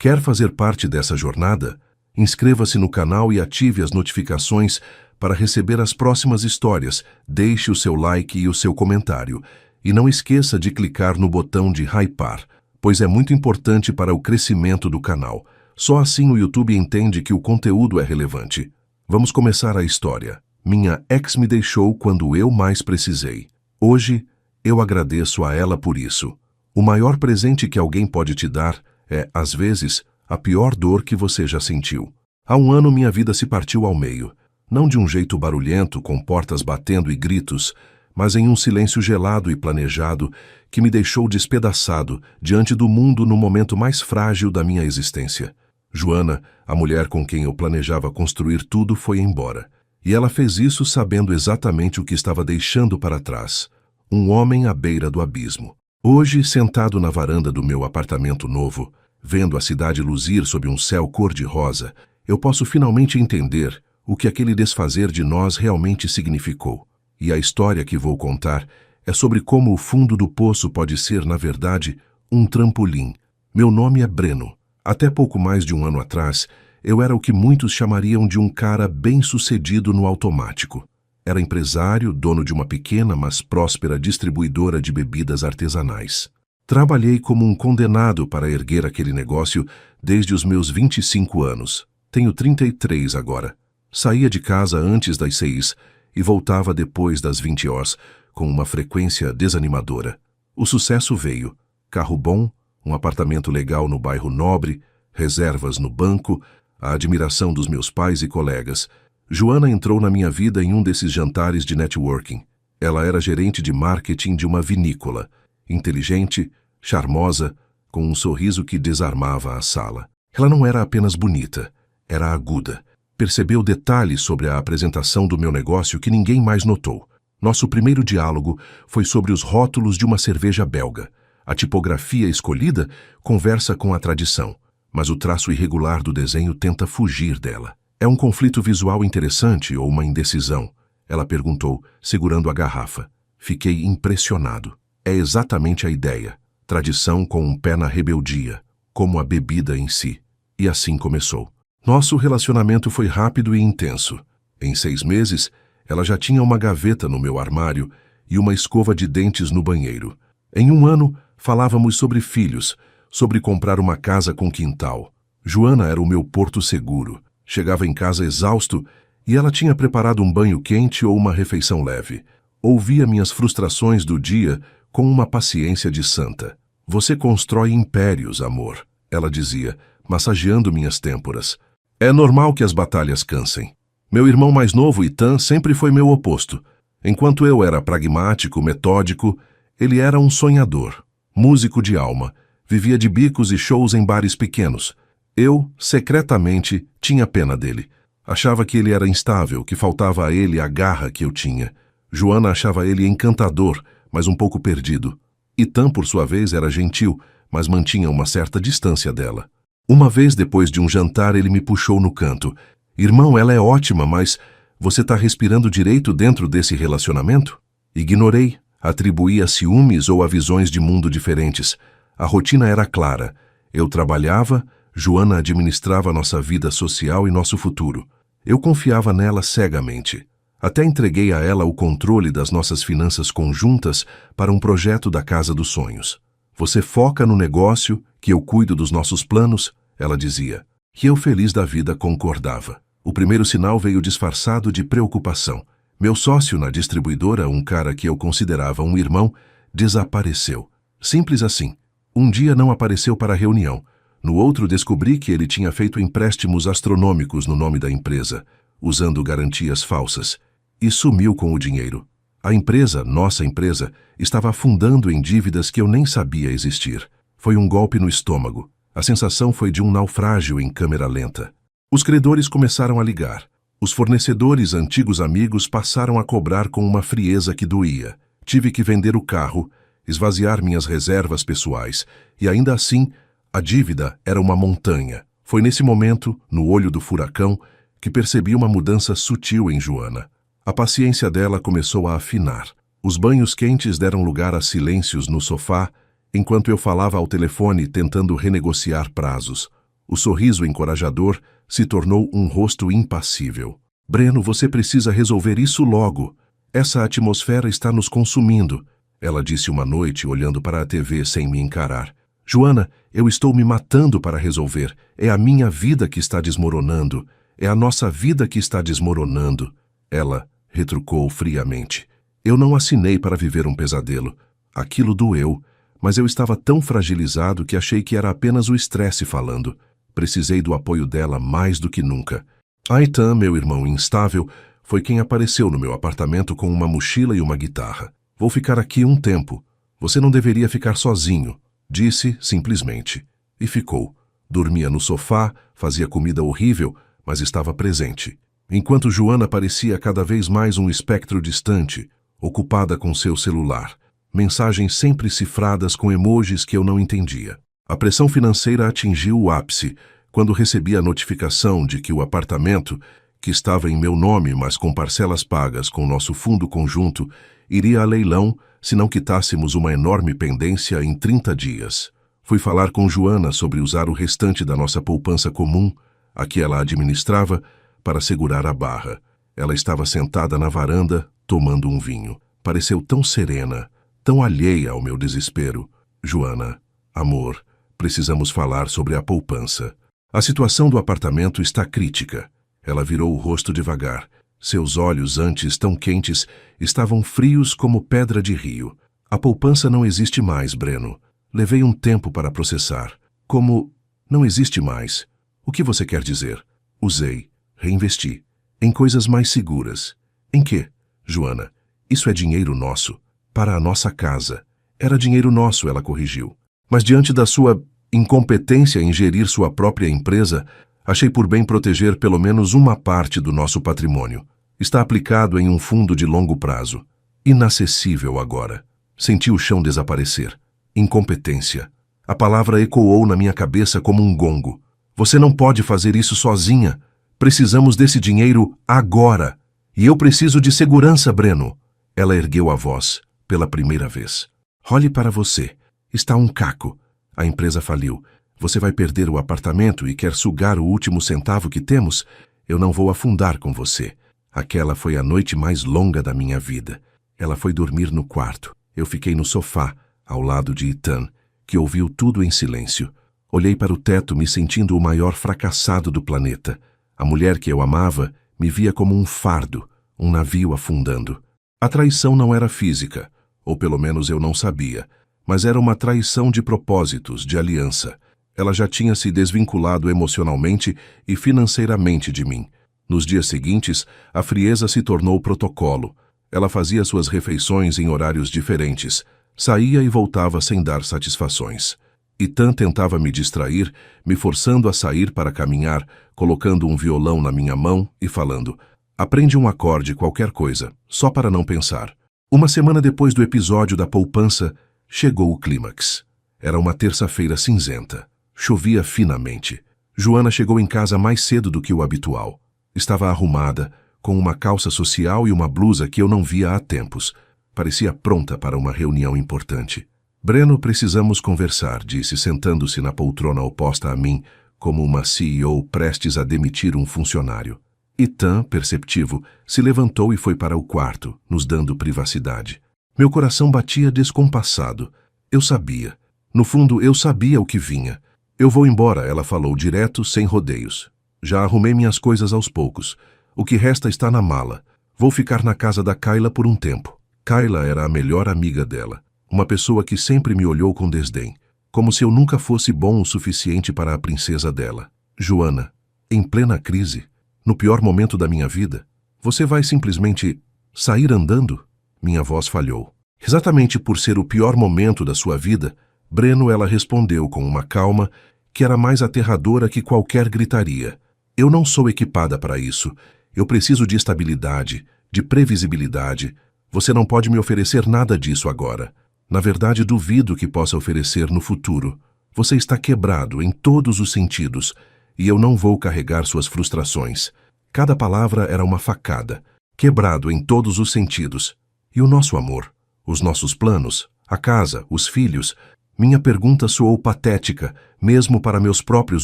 Quer fazer parte dessa jornada? Inscreva-se no canal e ative as notificações para receber as próximas histórias. Deixe o seu like e o seu comentário. E não esqueça de clicar no botão de hypar, pois é muito importante para o crescimento do canal. Só assim o YouTube entende que o conteúdo é relevante. Vamos começar a história. Minha ex me deixou quando eu mais precisei. Hoje, eu agradeço a ela por isso. O maior presente que alguém pode te dar é, às vezes, a pior dor que você já sentiu. Há um ano minha vida se partiu ao meio. Não de um jeito barulhento, com portas batendo e gritos, mas em um silêncio gelado e planejado que me deixou despedaçado diante do mundo no momento mais frágil da minha existência. Joana, a mulher com quem eu planejava construir tudo, foi embora. E ela fez isso sabendo exatamente o que estava deixando para trás. Um homem à beira do abismo. Hoje, sentado na varanda do meu apartamento novo, vendo a cidade luzir sob um céu cor-de-rosa, eu posso finalmente entender o que aquele desfazer de nós realmente significou. E a história que vou contar é sobre como o fundo do poço pode ser, na verdade, um trampolim. Meu nome é Breno. Até pouco mais de um ano atrás, eu era o que muitos chamariam de um cara bem-sucedido no automático. Era empresário, dono de uma pequena, mas próspera distribuidora de bebidas artesanais. Trabalhei como um condenado para erguer aquele negócio desde os meus 25 anos. Tenho 33 agora. Saía de casa antes das 6 e voltava depois das 20 horas, com uma frequência desanimadora. O sucesso veio. Carro bom, um apartamento legal no bairro nobre, reservas no banco, a admiração dos meus pais e colegas. Joana entrou na minha vida em um desses jantares de networking. Ela era gerente de marketing de uma vinícola. Inteligente, charmosa, com um sorriso que desarmava a sala. Ela não era apenas bonita, era aguda. Percebeu detalhes sobre a apresentação do meu negócio que ninguém mais notou. Nosso primeiro diálogo foi sobre os rótulos de uma cerveja belga. A tipografia escolhida conversa com a tradição, mas o traço irregular do desenho tenta fugir dela. É um conflito visual interessante ou uma indecisão? Ela perguntou, segurando a garrafa. Fiquei impressionado. É exatamente a ideia. Tradição com um pé na rebeldia, como a bebida em si. E assim começou. Nosso relacionamento foi rápido e intenso. Em 6 meses, ela já tinha uma gaveta no meu armário e uma escova de dentes no banheiro. Em um ano, falávamos sobre filhos, sobre comprar uma casa com quintal. Joana era o meu porto seguro. Chegava em casa exausto e ela tinha preparado um banho quente ou uma refeição leve. Ouvia minhas frustrações do dia com uma paciência de santa. Você constrói impérios, amor, ela dizia, massageando minhas têmporas. É normal que as batalhas cansem. Meu irmão mais novo, Itan, sempre foi meu oposto. Enquanto eu era pragmático, metódico, ele era um sonhador, músico de alma, vivia de bicos e shows em bares pequenos. Eu, secretamente, tinha pena dele. Achava que ele era instável, que faltava a ele a garra que eu tinha. Joana achava ele encantador, mas um pouco perdido. Itan, por sua vez, era gentil, mas mantinha uma certa distância dela. Uma vez, depois de um jantar, ele me puxou no canto. Irmão, ela é ótima, mas você está respirando direito dentro desse relacionamento? Ignorei, atribuí a ciúmes ou a visões de mundo diferentes. A rotina era clara. Eu trabalhava, Joana administrava nossa vida social e nosso futuro. Eu confiava nela cegamente. Até entreguei a ela o controle das nossas finanças conjuntas para um projeto da Casa dos Sonhos. Você foca no negócio, que eu cuido dos nossos planos, ela dizia. E eu, feliz da vida, concordava. O primeiro sinal veio disfarçado de preocupação. Meu sócio na distribuidora, um cara que eu considerava um irmão, desapareceu. Simples assim. Um dia não apareceu para a reunião. No outro, descobri que ele tinha feito empréstimos astronômicos no nome da empresa, usando garantias falsas, e sumiu com o dinheiro. A empresa, nossa empresa, estava afundando em dívidas que eu nem sabia existir. Foi um golpe no estômago. A sensação foi de um naufrágio em câmera lenta. Os credores começaram a ligar. Os fornecedores, antigos amigos, passaram a cobrar com uma frieza que doía. Tive que vender o carro, esvaziar minhas reservas pessoais, e ainda assim, a dívida era uma montanha. Foi nesse momento, no olho do furacão, que percebi uma mudança sutil em Joana. A paciência dela começou a afinar. Os banhos quentes deram lugar a silêncios no sofá, enquanto eu falava ao telefone tentando renegociar prazos. O sorriso encorajador se tornou um rosto impassível. Breno, você precisa resolver isso logo. Essa atmosfera está nos consumindo, ela disse uma noite olhando para a TV sem me encarar. Joana, eu estou me matando para resolver. É a minha vida que está desmoronando. É a nossa vida que está desmoronando. Ela retrucou friamente. Eu não assinei para viver um pesadelo. Aquilo doeu, mas eu estava tão fragilizado que achei que era apenas o estresse falando. Precisei do apoio dela mais do que nunca. Aitan, meu irmão instável, foi quem apareceu no meu apartamento com uma mochila e uma guitarra. Vou ficar aqui um tempo. Você não deveria ficar sozinho, disse simplesmente. E ficou. Dormia no sofá, fazia comida horrível, mas estava presente. Enquanto Joana parecia cada vez mais um espectro distante, ocupada com seu celular. Mensagens sempre cifradas com emojis que eu não entendia. A pressão financeira atingiu o ápice quando recebi a notificação de que o apartamento, que estava em meu nome, mas com parcelas pagas com nosso fundo conjunto, iria a leilão se não quitássemos uma enorme pendência em 30 dias. Fui falar com Joana sobre usar o restante da nossa poupança comum, a que ela administrava, para segurar a barra. Ela estava sentada na varanda, tomando um vinho. Pareceu tão serena, tão alheia ao meu desespero. Joana, amor, precisamos falar sobre a poupança. A situação do apartamento está crítica. Ela virou o rosto devagar. Seus olhos, antes tão quentes, estavam frios como pedra de rio. A poupança não existe mais, Breno. Levei um tempo para processar. Como não existe mais? O que você quer dizer? Usei, reinvesti. Em coisas mais seguras. Em quê? Joana, isso é dinheiro nosso. Para a nossa casa. Era dinheiro nosso, ela corrigiu. Mas diante da sua incompetência em gerir sua própria empresa, achei por bem proteger pelo menos uma parte do nosso patrimônio. Está aplicado em um fundo de longo prazo. Inacessível agora. Senti o chão desaparecer. Incompetência. A palavra ecoou na minha cabeça como um gongo. Você não pode fazer isso sozinha. Precisamos desse dinheiro agora. E eu preciso de segurança, Breno. Ela ergueu a voz, pela primeira vez. Olhe para você. Está um caco. A empresa faliu. Você vai perder o apartamento e quer sugar o último centavo que temos? Eu não vou afundar com você. Aquela foi a noite mais longa da minha vida. Ela foi dormir no quarto. Eu fiquei no sofá, ao lado de Ethan, que ouviu tudo em silêncio. Olhei para o teto me sentindo o maior fracassado do planeta. A mulher que eu amava me via como um fardo, um navio afundando. A traição não era física, ou pelo menos eu não sabia, mas era uma traição de propósitos, de aliança. Ela já tinha se desvinculado emocionalmente e financeiramente de mim. Nos dias seguintes, a frieza se tornou protocolo. Ela fazia suas refeições em horários diferentes, saía e voltava sem dar satisfações. Ethan tentava me distrair, me forçando a sair para caminhar, colocando um violão na minha mão e falando: aprende um acorde, qualquer coisa, só para não pensar. Uma semana depois do episódio da poupança, chegou o clímax. Era uma terça-feira cinzenta. Chovia finamente. Joana chegou em casa mais cedo do que o habitual. Estava arrumada, com uma calça social e uma blusa que eu não via há tempos. Parecia pronta para uma reunião importante. Breno, precisamos conversar, disse, sentando-se na poltrona oposta a mim, como uma CEO prestes a demitir um funcionário. Ethan, perceptivo, se levantou e foi para o quarto, nos dando privacidade. Meu coração batia descompassado. Eu sabia. No fundo, eu sabia o que vinha. Eu vou embora, ela falou direto, sem rodeios. Já arrumei minhas coisas aos poucos. O que resta está na mala. Vou ficar na casa da Kayla por um tempo. Kayla era a melhor amiga dela. Uma pessoa que sempre me olhou com desdém. Como se eu nunca fosse bom o suficiente para a princesa dela. Joana, em plena crise, no pior momento da minha vida, você vai simplesmente sair andando? Minha voz falhou. Exatamente por ser o pior momento da sua vida, Breno, ela respondeu com uma calma que era mais aterradora que qualquer gritaria. Eu não sou equipada para isso. Eu preciso de estabilidade, de previsibilidade. Você não pode me oferecer nada disso agora. Na verdade, duvido que possa oferecer no futuro. Você está quebrado em todos os sentidos, e eu não vou carregar suas frustrações. Cada palavra era uma facada. Quebrado em todos os sentidos. E o nosso amor, os nossos planos, a casa, os filhos. Minha pergunta soou patética, mesmo para meus próprios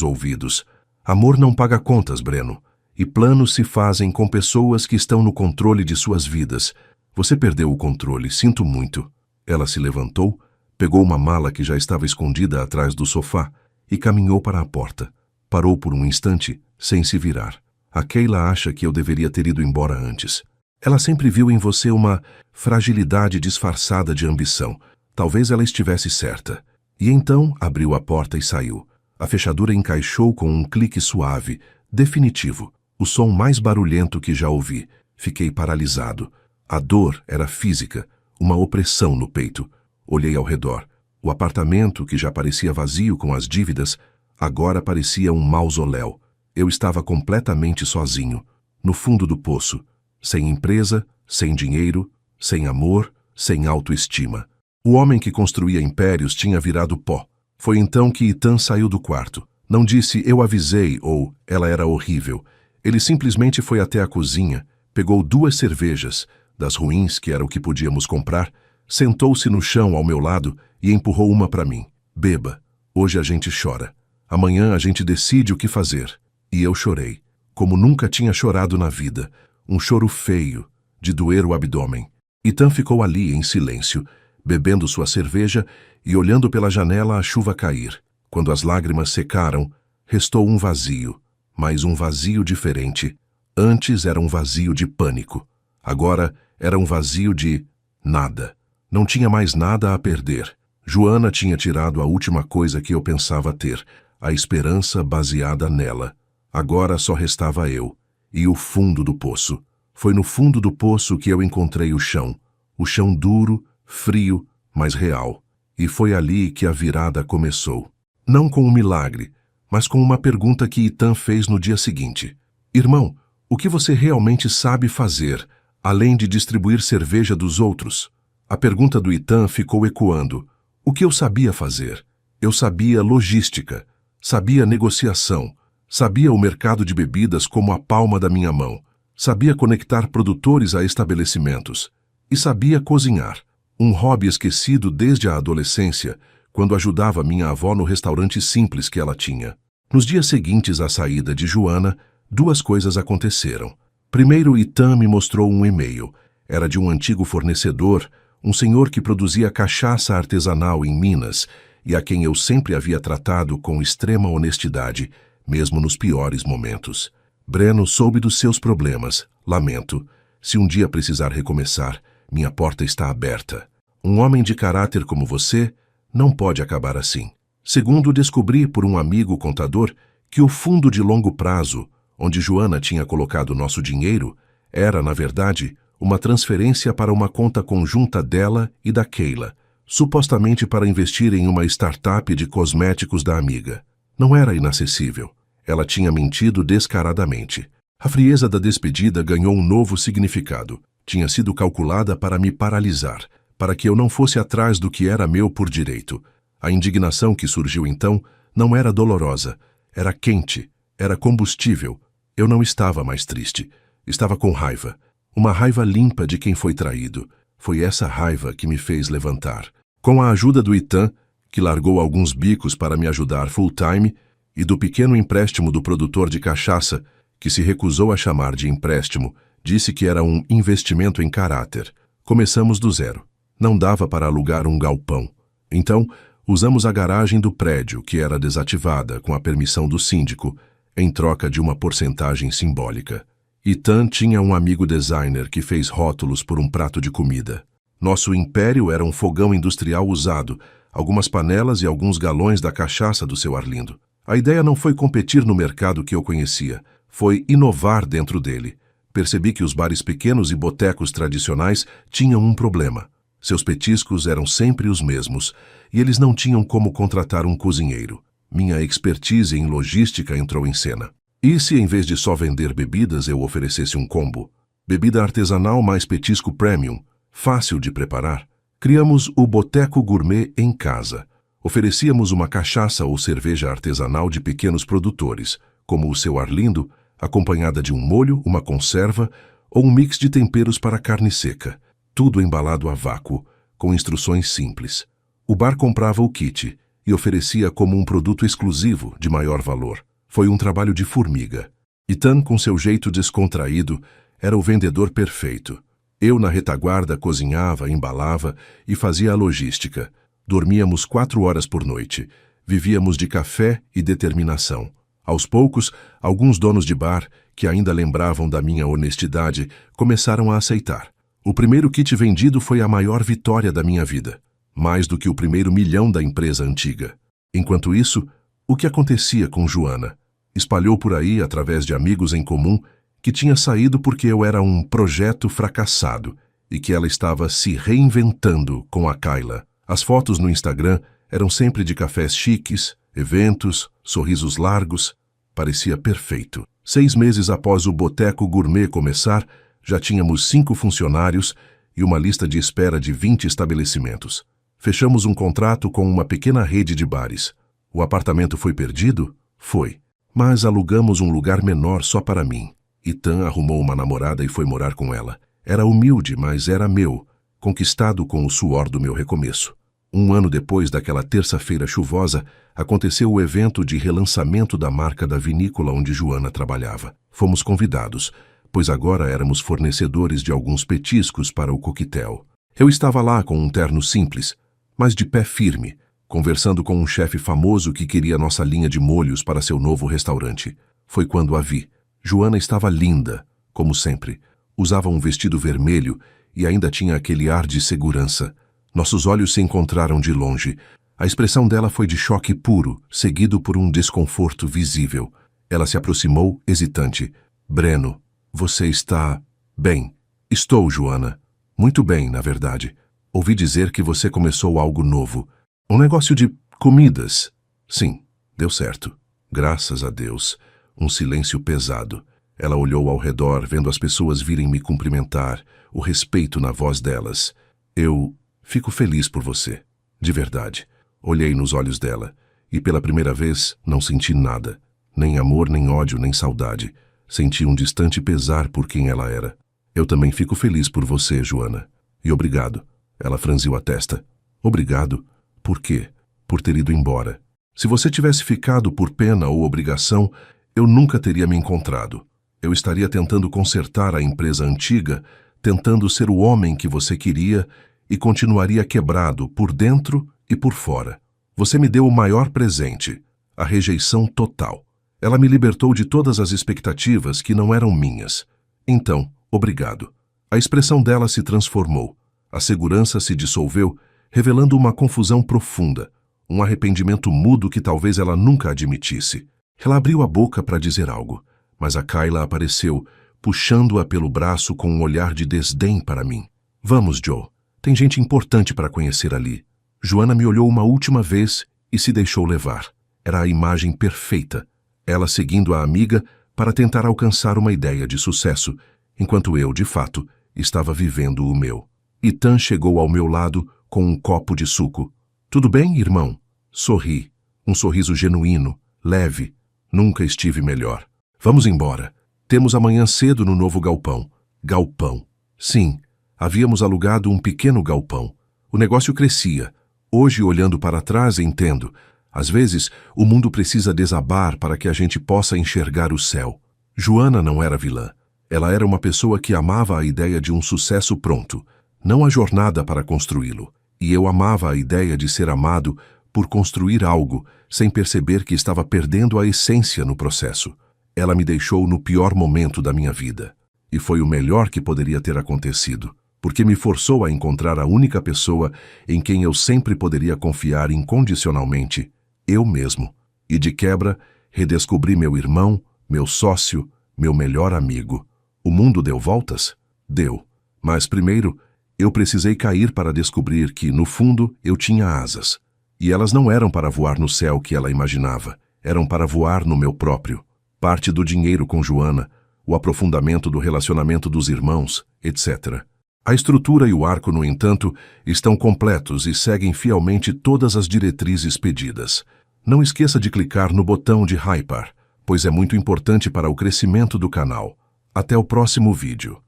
ouvidos. Amor não paga contas, Breno. E planos se fazem com pessoas que estão no controle de suas vidas. Você perdeu o controle, sinto muito. Ela se levantou, pegou uma mala que já estava escondida atrás do sofá e caminhou para a porta. Parou por um instante, sem se virar. A Keila acha que eu deveria ter ido embora antes. Ela sempre viu em você uma fragilidade disfarçada de ambição. Talvez ela estivesse certa. E então abriu a porta e saiu. A fechadura encaixou com um clique suave, definitivo, o som mais barulhento que já ouvi. Fiquei paralisado. A dor era física, uma opressão no peito. Olhei ao redor. O apartamento, que já parecia vazio com as dívidas, agora parecia um mausoléu. Eu estava completamente sozinho, no fundo do poço, sem empresa, sem dinheiro, sem amor, sem autoestima. O homem que construía impérios tinha virado pó. Foi então que Ethan saiu do quarto. Não disse "eu avisei" ou "ela era horrível". Ele simplesmente foi até a cozinha, pegou 2 cervejas, das ruins que era o que podíamos comprar, sentou-se no chão ao meu lado e empurrou uma para mim. "Beba. Hoje a gente chora. Amanhã a gente decide o que fazer." E eu chorei, como nunca tinha chorado na vida. Um choro feio, de doer o abdômen. Ethan ficou ali em silêncio, bebendo sua cerveja e olhando pela janela a chuva cair. Quando as lágrimas secaram, restou um vazio, mas um vazio diferente. Antes era um vazio de pânico. Agora era um vazio de nada. Não tinha mais nada a perder. Joana tinha tirado a última coisa que eu pensava ter, a esperança baseada nela. Agora só restava eu, e o fundo do poço. Foi no fundo do poço que eu encontrei o chão duro, frio, mas real. E foi ali que a virada começou. Não com um milagre, mas com uma pergunta que Ethan fez no dia seguinte. "Irmão, o que você realmente sabe fazer, além de distribuir cerveja dos outros?" A pergunta do Ethan ficou ecoando. O que eu sabia fazer? Eu sabia logística, sabia negociação, sabia o mercado de bebidas como a palma da minha mão, sabia conectar produtores a estabelecimentos e sabia cozinhar. Um hobby esquecido desde a adolescência, quando ajudava minha avó no restaurante simples que ela tinha. Nos dias seguintes à saída de Joana, 2 coisas aconteceram. Primeiro, Ethan me mostrou um e-mail. Era de um antigo fornecedor, um senhor que produzia cachaça artesanal em Minas e a quem eu sempre havia tratado com extrema honestidade, mesmo nos piores momentos. "Breno, soube dos seus problemas. Lamento. Se um dia precisar recomeçar, minha porta está aberta. Um homem de caráter como você não pode acabar assim." Segundo, descobri por um amigo contador que o fundo de longo prazo, onde Joana tinha colocado nosso dinheiro, era, na verdade, uma transferência para uma conta conjunta dela e da Keila, supostamente para investir em uma startup de cosméticos da amiga. Não era inacessível. Ela tinha mentido descaradamente. A frieza da despedida ganhou um novo significado. Tinha sido calculada para me paralisar, para que eu não fosse atrás do que era meu por direito. A indignação que surgiu então não era dolorosa, era quente, era combustível. Eu não estava mais triste. Estava com raiva. Uma raiva limpa de quem foi traído. Foi essa raiva que me fez levantar. Com a ajuda do Ethan, que largou alguns bicos para me ajudar full-time, e do pequeno empréstimo do produtor de cachaça, que se recusou a chamar de empréstimo, disse que era um investimento em caráter. Começamos do zero. Não dava para alugar um galpão. Então, usamos a garagem do prédio, que era desativada com a permissão do síndico, em troca de uma porcentagem simbólica. Ethan tinha um amigo designer que fez rótulos por um prato de comida. Nosso império era um fogão industrial usado, algumas panelas e alguns galões da cachaça do seu Arlindo. A ideia não foi competir no mercado que eu conhecia, foi inovar dentro dele. Percebi que os bares pequenos e botecos tradicionais tinham um problema. Seus petiscos eram sempre os mesmos, e eles não tinham como contratar um cozinheiro. Minha expertise em logística entrou em cena. E se, em vez de só vender bebidas, eu oferecesse um combo? Bebida artesanal mais petisco premium, fácil de preparar. Criamos o Boteco Gourmet em casa. Oferecíamos uma cachaça ou cerveja artesanal de pequenos produtores, como o seu Arlindo, acompanhada de um molho, uma conserva ou um mix de temperos para carne seca. Tudo embalado a vácuo, com instruções simples. O bar comprava o kit e oferecia como um produto exclusivo de maior valor. Foi um trabalho de formiga. Ethan, com seu jeito descontraído, era o vendedor perfeito. Eu, na retaguarda, cozinhava, embalava e fazia a logística. Dormíamos 4 horas por noite. Vivíamos de café e determinação. Aos poucos, alguns donos de bar, que ainda lembravam da minha honestidade, começaram a aceitar. O primeiro kit vendido foi a maior vitória da minha vida. Mais do que o primeiro milhão da empresa antiga. Enquanto isso, o que acontecia com Joana? Espalhou por aí, através de amigos em comum, que tinha saído porque eu era um projeto fracassado e que ela estava se reinventando com a Kayla. As fotos no Instagram eram sempre de cafés chiques, eventos, sorrisos largos. Parecia perfeito. 6 meses após o Boteco Gourmet começar, já tínhamos 5 funcionários e uma lista de espera de 20 estabelecimentos. Fechamos um contrato com uma pequena rede de bares. O apartamento foi perdido? Foi. Mas alugamos um lugar menor só para mim. Ethan arrumou uma namorada e foi morar com ela. Era humilde, mas era meu, conquistado com o suor do meu recomeço. 1 ano depois daquela terça-feira chuvosa, aconteceu o evento de relançamento da marca da vinícola onde Joana trabalhava. Fomos convidados, pois agora éramos fornecedores de alguns petiscos para o coquetel. Eu estava lá com um terno simples, mas de pé firme, conversando com um chefe famoso que queria nossa linha de molhos para seu novo restaurante. Foi quando a vi. Joana estava linda, como sempre. Usava um vestido vermelho e ainda tinha aquele ar de segurança. Nossos olhos se encontraram de longe. A expressão dela foi de choque puro, seguido por um desconforto visível. Ela se aproximou, hesitante. Breno, você está bem? Estou, Joana. Muito bem, na verdade. Ouvi dizer que você começou algo novo. Um negócio de comidas. Sim, deu certo. Graças a Deus. Um silêncio pesado. Ela olhou ao redor, vendo as pessoas virem me cumprimentar, o respeito na voz delas. Eu fico feliz por você. De verdade. Olhei nos olhos dela, e pela primeira vez não senti nada. Nem amor, nem ódio, nem saudade. Senti um distante pesar por quem ela era. Eu também fico feliz por você, Joana. E obrigado. Ela franziu a testa. Obrigado? Por quê? Por ter ido embora. Se você tivesse ficado por pena ou obrigação, eu nunca teria me encontrado. Eu estaria tentando consertar a empresa antiga, tentando ser o homem que você queria e continuaria quebrado por dentro e por fora. Você me deu o maior presente, a rejeição total. Ela me libertou de todas as expectativas que não eram minhas. Então, obrigado. A expressão dela se transformou. A segurança se dissolveu, revelando uma confusão profunda, um arrependimento mudo que talvez ela nunca admitisse. Ela abriu a boca para dizer algo, mas a Kayla apareceu, puxando-a pelo braço com um olhar de desdém para mim. Vamos, Joe. Tem gente importante para conhecer ali. Joana me olhou uma última vez e se deixou levar. Era a imagem perfeita. Ela seguindo a amiga para tentar alcançar uma ideia de sucesso, enquanto eu, de fato, estava vivendo o meu. Ethan chegou ao meu lado com um copo de suco. Tudo bem, irmão? Sorri. Um sorriso genuíno, leve. Nunca estive melhor. Vamos embora. Temos amanhã cedo no novo galpão. Galpão. Sim, havíamos alugado um pequeno galpão. O negócio crescia. Hoje, olhando para trás, entendo. Às vezes, o mundo precisa desabar para que a gente possa enxergar o céu. Joana não era vilã. Ela era uma pessoa que amava a ideia de um sucesso pronto, não a jornada para construí-lo. E eu amava a ideia de ser amado por construir algo, sem perceber que estava perdendo a essência no processo. Ela me deixou no pior momento da minha vida. E foi o melhor que poderia ter acontecido, porque me forçou a encontrar a única pessoa em quem eu sempre poderia confiar incondicionalmente, eu mesmo. E de quebra, redescobri meu irmão, meu sócio, meu melhor amigo. O mundo deu voltas? Deu. Mas primeiro, eu precisei cair para descobrir que, no fundo, eu tinha asas. E elas não eram para voar no céu que ela imaginava, eram para voar no meu próprio. Parte do dinheiro com Joana, o aprofundamento do relacionamento dos irmãos, etc. A estrutura e o arco, no entanto, estão completos e seguem fielmente todas as diretrizes pedidas. Não esqueça de clicar no botão de hypar, pois é muito importante para o crescimento do canal. Até o próximo vídeo.